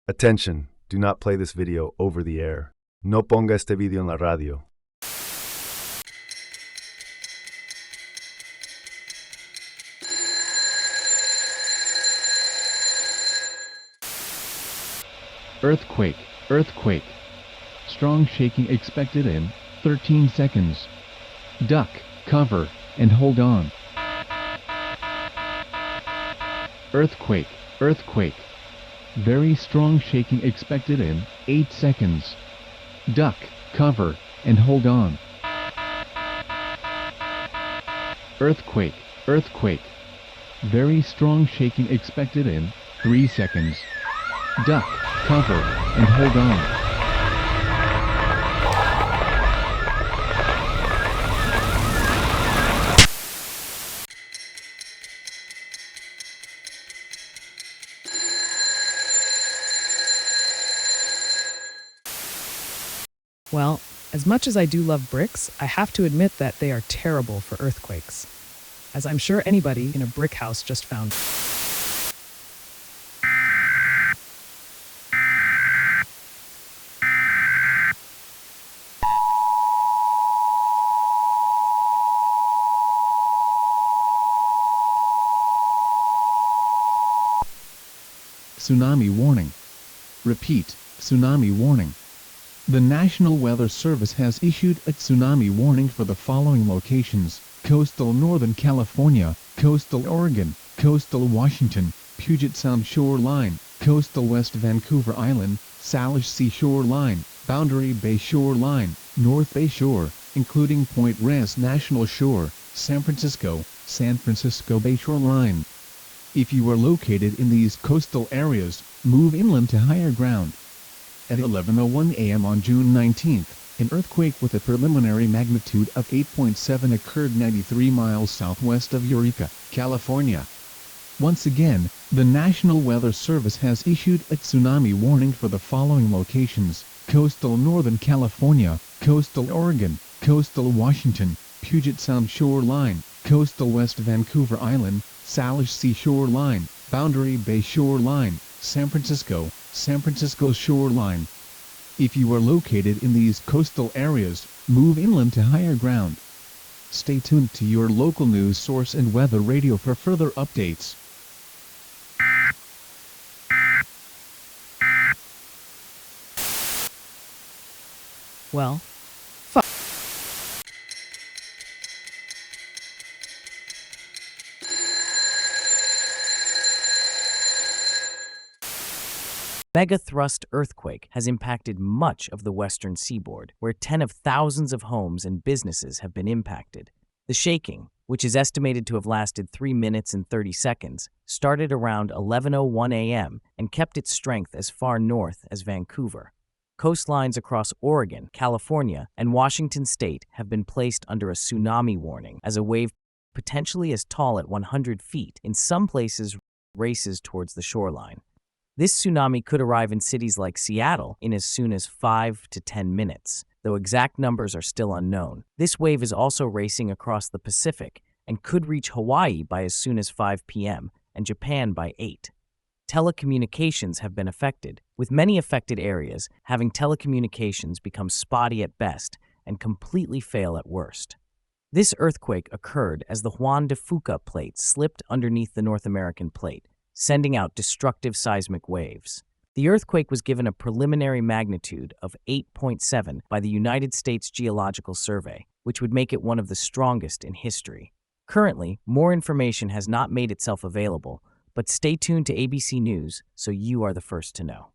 Attention, do not play this video over the air. No ponga este video en la radio. Earthquake, earthquake. Strong shaking expected in 13 seconds. Duck, cover, and hold on. Earthquake, earthquake. Very strong shaking expected in 8 seconds. Duck, cover, and hold on. Earthquake, earthquake. Very strong shaking expected in 3 seconds. Duck, cover, and hold on. Well, as much as I do love bricks, I have to admit that they are terrible for earthquakes, as I'm sure anybody in a brick house just found. Tsunami warning. Repeat, tsunami warning. The National Weather Service has issued a tsunami warning for the following locations: coastal Northern California, coastal Oregon, coastal Washington, Puget Sound shoreline, coastal West Vancouver Island, Salish Sea shoreline, Boundary Bay shoreline, North Bay shore, including Point Reyes National Shore, San Francisco Bay shoreline. If you are located in these coastal areas, move inland to higher ground. At 11:01 a.m. on June 19, an earthquake with a preliminary magnitude of 8.7 occurred 93 miles southwest of Eureka, California. Once again, the National Weather Service has issued a tsunami warning for the following locations: coastal Northern California, coastal Oregon, coastal Washington, Puget Sound shoreline, coastal West Vancouver Island, Salish Sea shoreline, Boundary Bay shoreline, San Francisco shoreline. If you are located in these coastal areas, move inland to higher ground. Stay tuned to your local news source and weather radio for further updates. Well, Megathrust earthquake has impacted much of the western seaboard, where 10 of thousands of homes and businesses have been impacted. The shaking, which is estimated to have lasted 3 minutes and 30 seconds, started around 11:01 a.m. and kept its strength as far north as Vancouver. Coastlines across Oregon, California, and Washington state have been placed under a tsunami warning as a wave potentially as tall at 100 feet in some places races towards the shoreline. This tsunami could arrive in cities like Seattle in as soon as 5 to 10 minutes, though exact numbers are still unknown. This wave is also racing across the Pacific and could reach Hawaii by as soon as 5 p.m. and Japan by 8. Telecommunications have been affected, with many affected areas having telecommunications become spotty at best and completely fail at worst. This earthquake occurred as the Juan de Fuca plate slipped underneath the North American plate, sending out destructive seismic waves. The earthquake was given a preliminary magnitude of 8.7 by the United States Geological Survey, which would make it one of the strongest in history. Currently, more information has not made itself available, but stay tuned to ABC News so you are the first to know.